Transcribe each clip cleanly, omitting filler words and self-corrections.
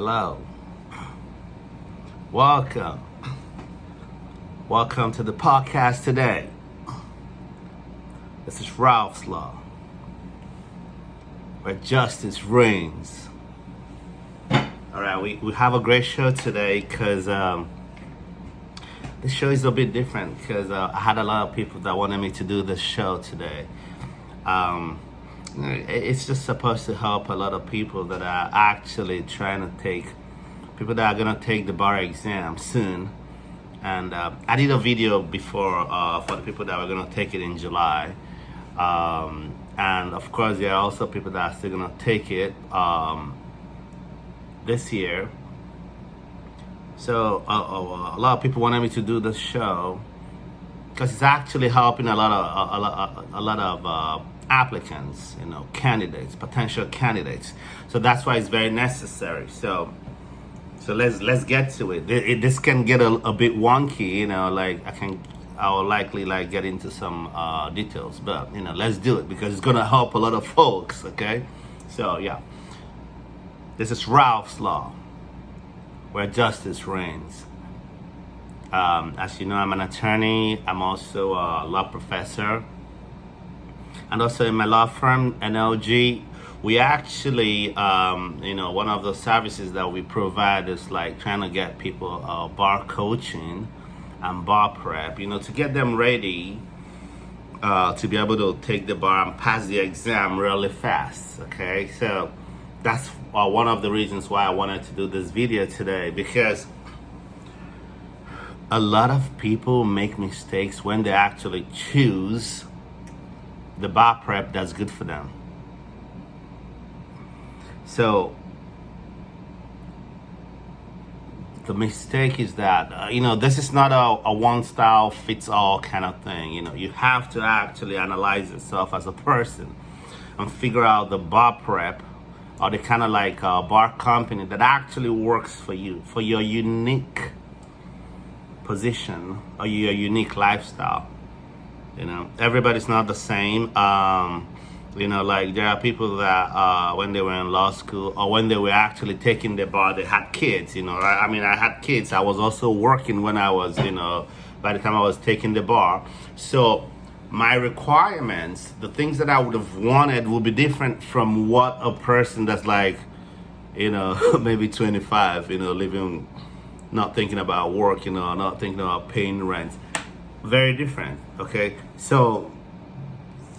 Hello. Welcome. Welcome to the podcast today. This is Ralph's Law, where justice reigns. All right, we have a great show today because this show is a bit different because I had a lot of people that wanted me to do this show today. It's just supposed to help a lot of people that are actually trying to people that are going to take the bar exam soon. And I did a video before for the people that were going to take it in July. And of course, there are also people that are still going to take it this year. So a lot of people wanted me to do this show because it's actually helping a lot of applicants, candidates, potential candidaats. So that's why it's very necessary. So let's get to it. This can get a bit wonky, I'll likely get into some details, but let's do it because it's gonna help a lot of folks. Okay, so yeah, this is Ralph's Law, where justice reigns. As you know, I'm an attorney. I'm also a law professor. And also in my law firm, NLG, we actually, one of the services that we provide is trying to get people bar coaching and bar prep, to get them ready to be able to take the bar and pass the exam really fast, okay? So that's one of the reasons why I wanted to do this video today, because a lot of people make mistakes when they actually choose the bar prep that's good for them. So the mistake is that, this is not a one style fits all kind of thing. You have to actually analyze yourself as a person and figure out the bar prep or the kind of bar company that actually works for you, for your unique position or your unique lifestyle. Everybody's not the same. There are people that when they were in law school or when they were actually taking the bar, they had kids, right? I mean, I had kids. I was also working when I was, by the time I was taking the bar. So my requirements, the things that I would have wanted would be different from what a person that's maybe 25, living, not thinking about work, not thinking about paying rent. Very different, okay? So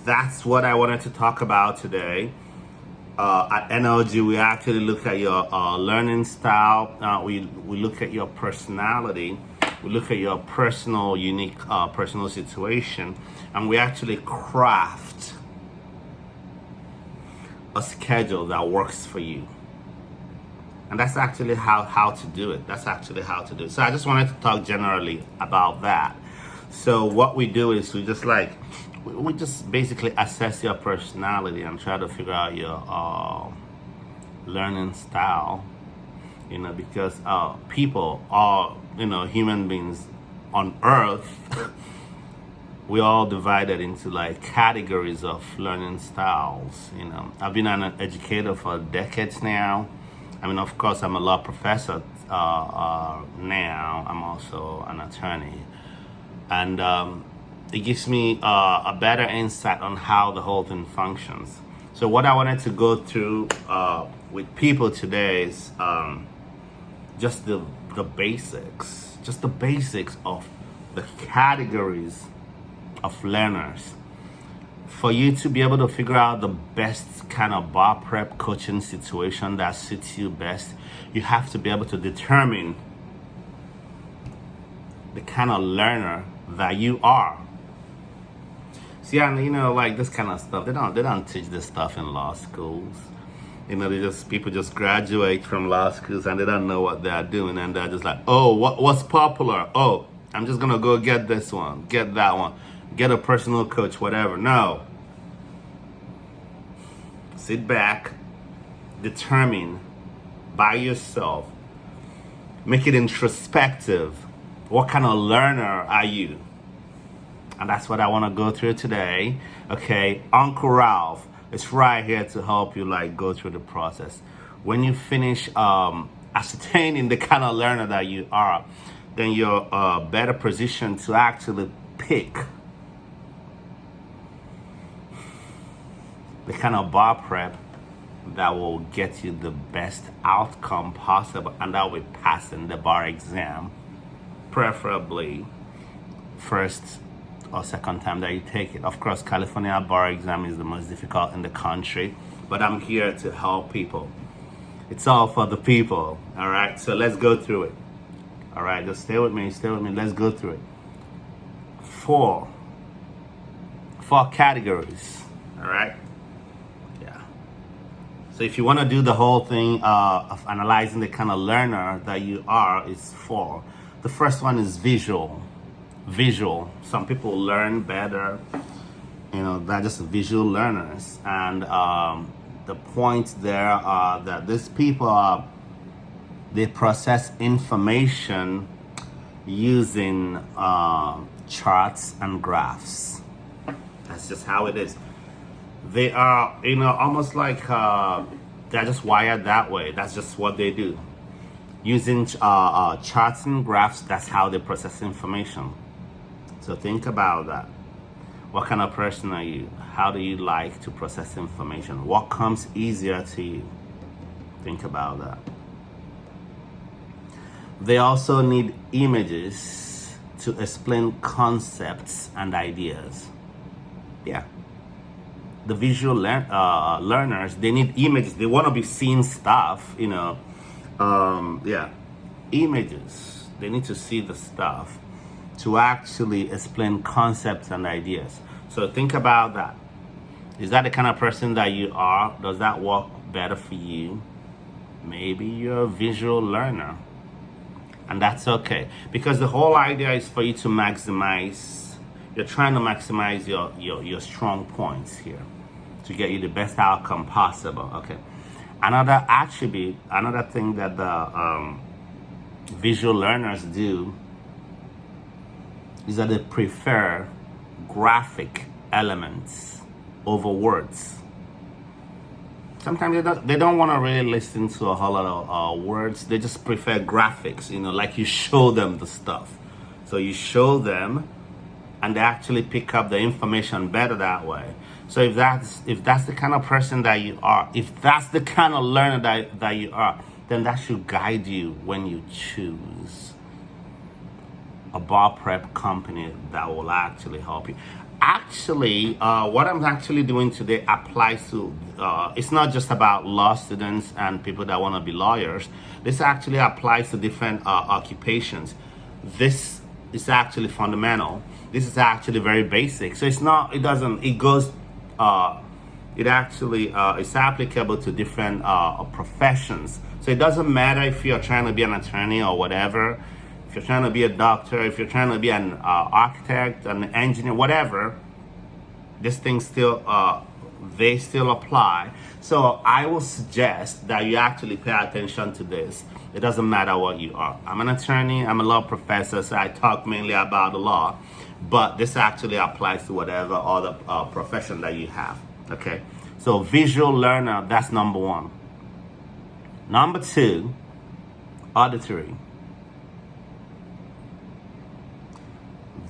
that's what I wanted to talk about today. At NLG, we actually look at your learning style. We look at your personality. We look at your personal, unique, personal situation. And we actually craft a schedule that works for you. And that's actually how to do it. That's actually how to do it. So I just wanted to talk generally about that. So what we do is we just basically assess your personality and try to figure out your learning style, because people are, human beings on earth, we all divided into categories of learning styles. I've been an educator for decades now. I mean, of course, I'm a law professor now. I'm also an attorney. And it gives me a better insight on how the whole thing functions. So what I wanted to go through with people today is just the basics, of the categories of learners. For you to be able to figure out the best kind of bar prep coaching situation that suits you best, you have to be able to determine the kind of learner that you are. See, and this kind of stuff, they don't teach this stuff in law schools. People just graduate from law schools and they don't know what they're doing, and they're just what's popular? Oh, I'm just gonna go get this one, get that one, get a personal coach, whatever. No. Sit back, determine by yourself, make it introspective. What kind of learner are you? And that's what I want to go through today. Okay, Uncle Ralph is right here to help you go through the process. When you finish ascertaining the kind of learner that you are, then you're better positioned to actually pick the kind of bar prep that will get you the best outcome possible, and that will be passing the bar exam, preferably first or second time that you take it. Of course, California bar exam is the most difficult in the country, but I'm here to help people. It's all for the people, all right? So let's go through it. All right, just stay with me, let's go through it. Four categories, all right? Yeah. So if you want to do the whole thing of analyzing the kind of learner that you are, it's four. The first one is visual. Some people learn better, they're just visual learners. And the point there are that these people they process information using charts and graphs. That's just how it is. They are, almost like they're just wired that way. That's just what they do. Using charts and graphs, that's how they process information. So think about that. What kind of person are you? How do you like to process information? What comes easier to you? Think about that. They also need images to explain concepts and ideas. Yeah. The visual learners, they need images. They want to be seeing stuff, images. They need to see the stuff to actually explain concepts and ideas. So think about that. Is that the kind of person that you are? Does that work better for you? Maybe you're a visual learner. And that's okay. Because the whole idea is for you to maximize, you're trying to maximize your strong points here to get you the best outcome possible, okay? Another attribute, another thing that the visual learners do is that they prefer graphic elements over words. Sometimes they don't want to really listen to a whole lot of words. They just prefer graphics, like you show them the stuff. So you show them and they actually pick up the information better that way. So if that's the kind of person that you are, if that's the kind of learner that you are, then that should guide you when you choose a bar prep company that will actually help you. Actually, what I'm actually doing today applies to, it's not just about law students and people that want to be lawyers. This actually applies to different occupations. This is actually fundamental. This is actually very basic. So it's applicable to different professions. So it doesn't matter if you're trying to be an attorney or whatever, if you're trying to be a doctor, if you're trying to be an architect, an engineer, whatever, these things still, they still apply. So I will suggest that you actually pay attention to this. It doesn't matter what you are. I'm an attorney, I'm a law professor, so I talk mainly about the law, but this actually applies to whatever other profession that you have, okay? So visual learner, that's number one. Number two, auditory.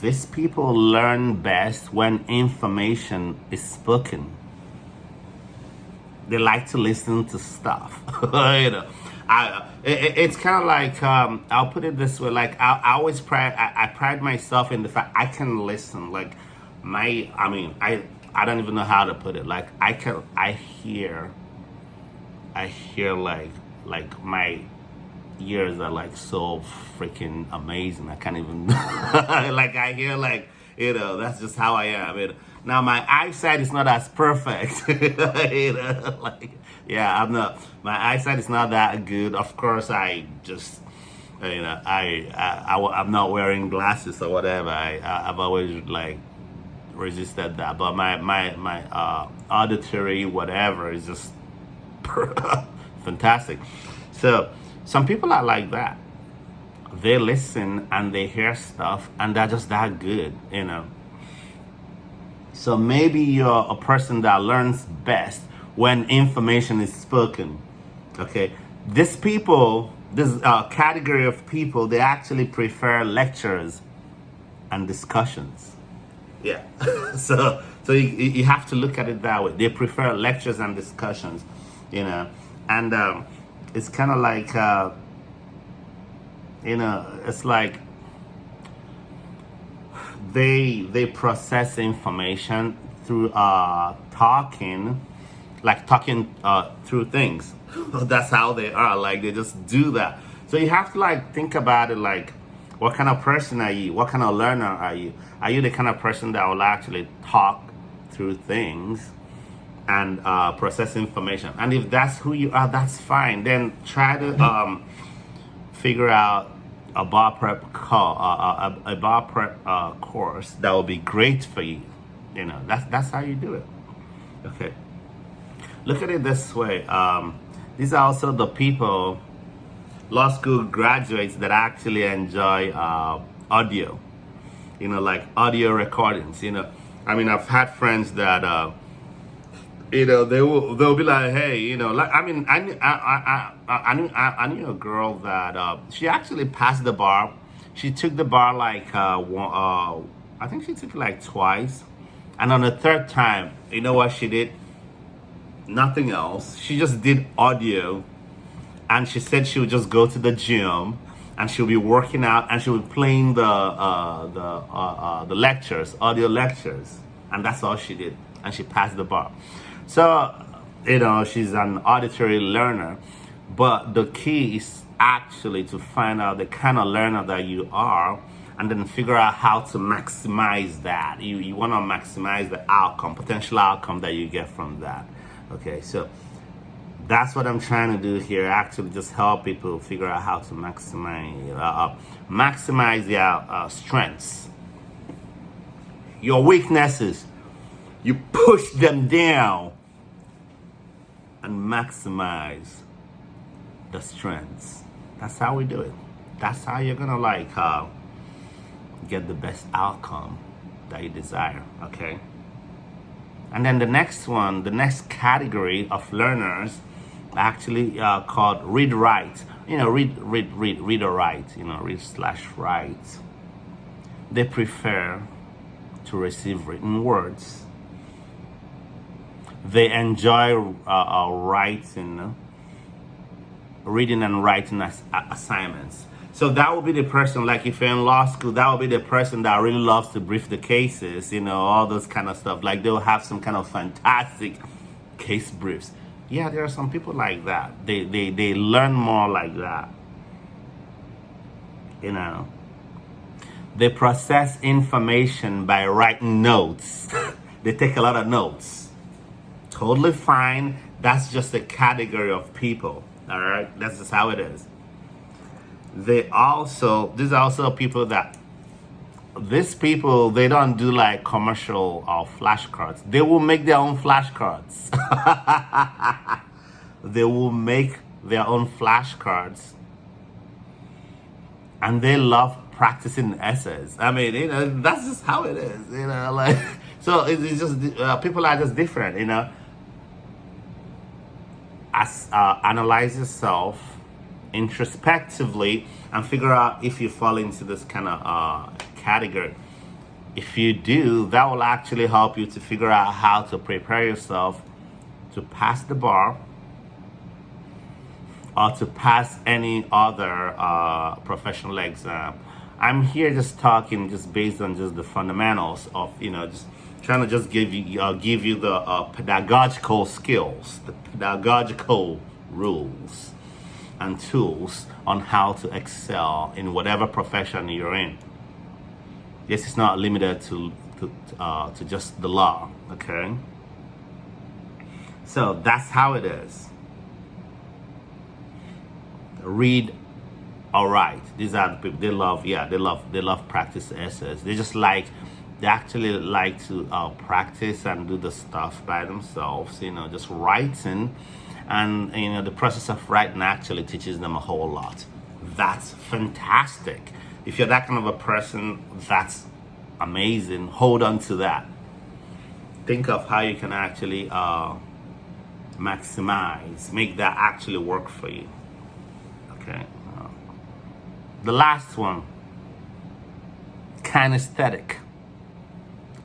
These people learn best when information is spoken. They like to listen to stuff. It's kind of like, I'll put it this way, like I always pride myself in the fact I can listen. Like I don't even know how to put it. Like I hear like my ears are like so freaking amazing. I can't even like I hear like that's just how I am. Now my eyesight is not as perfect. I'm not. My eyesight is not that good. Of course, I just I'm not wearing glasses or whatever. I've always like resisted that. But my auditory whatever is just fantastic. So some people are like that. They listen and they hear stuff and they're just that good, So maybe you're a person that learns best when information is spoken, okay? These people, this category of people, they actually prefer lectures and discussions. Yeah. So you have to look at it that way. They prefer lectures and discussions, and it's kind of like it's like they process information through talking, like talking through things. That's how they are. Like they just do that. So you have to like think about it like, what kind of person are you? What kind of learner are you? Are you the kind of person that will actually talk through things and process information? And if that's who you are, that's fine. Then try to figure out a bar prep course that will be great for you. That's how you do it. Okay. Look at it this way. These are also the people, law school graduates, that actually enjoy audio. Like audio recordings. I mean, I've had friends that they'll be like, hey, like, I mean, I knew a girl that she actually passed the bar. She took the bar like I think she took it like twice, and on the third time, you know what she did? Nothing else. She just did audio, and she said she would just go to the gym, and she'll be working out, and she'll be playing the lectures, audio lectures, and that's all she did, and she passed the bar. So, she's an auditory learner, but the key is actually to find out the kind of learner that you are, and then figure out how to maximize that. You want to maximize the outcome, potential outcome that you get from that. Okay, so that's what I'm trying to do here. Actually, just help people figure out how to maximize their strengths. Your weaknesses, you push them down and maximize the strengths. That's how we do it. That's how you're gonna get the best outcome that you desire. Okay. And then the next category of learners, actually called read write. Read or write. Read/write. They prefer to receive written words. They enjoy writing, reading and writing assignments. So that will be the person, like if you're in law school, that will be the person that really loves to brief the cases, all those kind of stuff. Like they'll have some kind of fantastic case briefs. Yeah, there are some people like that. They learn more like that. They process information by writing notes. They take a lot of notes. Totally fine. That's just a category of people. All right, that's just how it is. These are also people that, these people, they don't do like commercial flashcards. They will make their own flashcards. They will make their own flashcards, and they love practicing essays. I mean, that's just how it is. Like, so it's just people are just different. Analyze yourself introspectively and figure out if you fall into this kind of category. If you do, that will actually help you to figure out how to prepare yourself to pass the bar or to pass any other professional exam. I'm here just talking just based on just the fundamentals of, just trying to just give you the pedagogical skills, the pedagogical rules and tools on how to excel in whatever profession you're in. Yes, it's not limited to just the law, okay? So that's how it is. Read or write. These are the people they love practice essays. They actually like to practice and do the stuff by themselves, just writing. And the process of writing actually teaches them a whole lot. That's fantastic. If you're that kind of a person, that's amazing. Hold on to that. Think of how you can actually maximize, make that actually work for you. Okay, The last one, kinesthetic.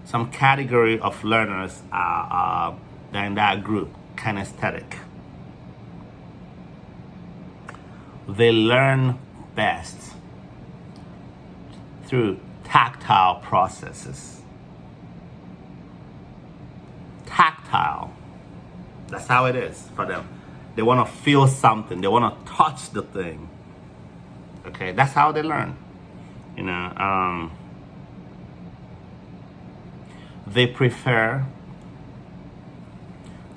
Some category of learners are in that group, kinesthetic. They learn best through tactile processes. Tactile. That's how it is for them. They want to feel something. They want to touch the thing. Okay, that's how they learn. You know, they prefer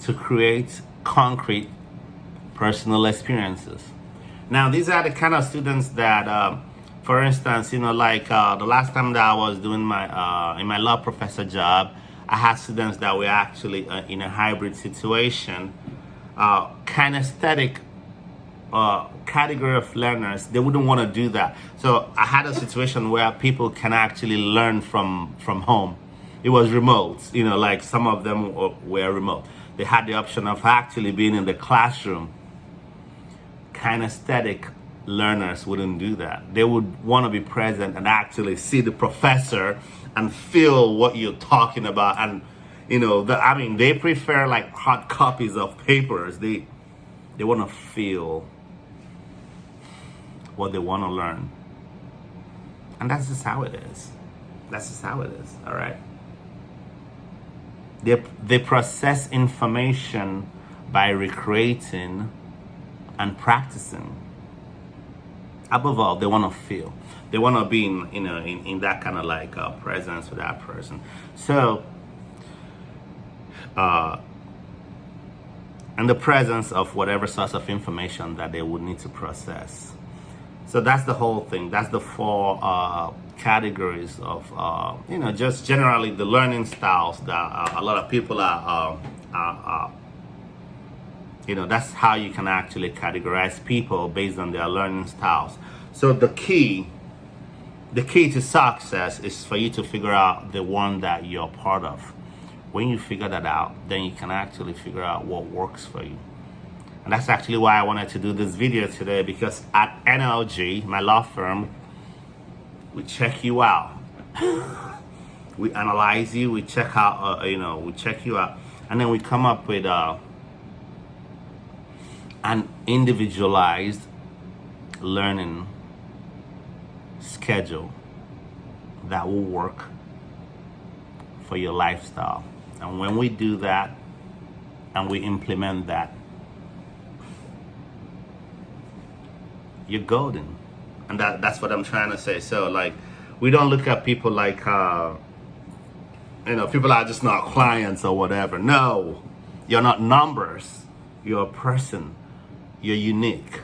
to create concrete personal experiences. Now, these are the kind of students that, for instance, you know, like the last time that I was doing my in my law professor job, I had students that were actually in a hybrid situation. Kinesthetic category of learners, they wouldn't want to do that. So I had a situation where people can actually learn from home. It was remote, you know, like some of them were remote. They had the option of actually being in the classroom. Kinesthetic learners wouldn't do that. They would want to be present and actually see the professor and feel what you're talking about. And, you know, they prefer like hard copies of papers. They want to feel what they want to learn. And that's just how it is. That's just how it is, all right? They process information by recreating and practicing. Above all, they want to feel. They want to be in that kind of like presence with that person. So, and the presence of whatever source of information that they would need to process. So that's the whole thing. That's the four categories of, just generally the learning styles that a lot of people are that's how you can actually categorize people based on their learning styles. So the key to success is for you to figure out the one that you're part of. When you figure that out, then you can actually figure out what works for you. And that's actually why I wanted to do this video today, because at NLG, my law firm, we check you out. We analyze you, we check out, we check you out, and then we come up with an individualized learning schedule that will work for your lifestyle. And when we do that and we implement that, you're golden. And that's what I'm trying to say. So like, we don't look at people like people are just not clients or whatever. No, you're not numbers. You're a person. You're unique.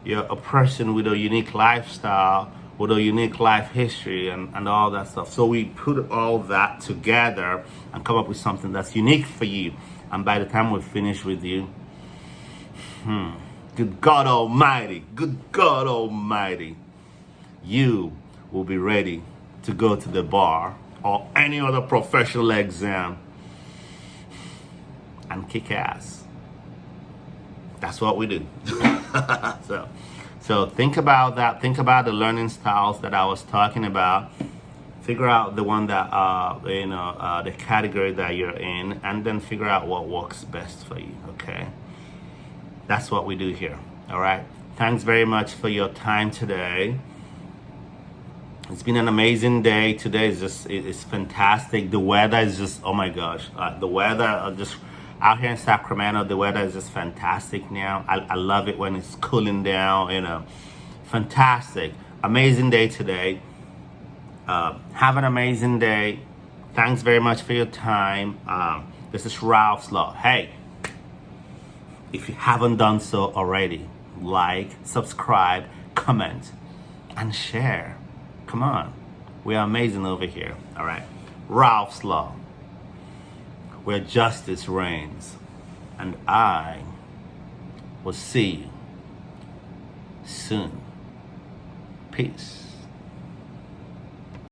You're a person with a unique lifestyle, with a unique life history and all that stuff. So we put all that together and come up with something that's unique for you. And by the time we're finished with you, good God Almighty, you will be ready to go to the bar or any other professional exam and kick ass. That's what we do. So think about that. Think about the learning styles that I was talking about. Figure out the one that the category that you're in, and then figure out what works best for you. Okay, that's what we do here. All right. Thanks very much for your time today. It's been an amazing day. Today is fantastic. The weather is just, oh my gosh. The weather just out here in Sacramento, the weather is just fantastic now. I love it when it's cooling down, fantastic. Amazing day today. Have an amazing day. Thanks very much for your time. This is Ralph's Law. Hey, if you haven't done so already, like, subscribe, comment, and share. Come on. We are amazing over here. All right. Ralph's Law, where justice reigns, and I will see you soon. Peace.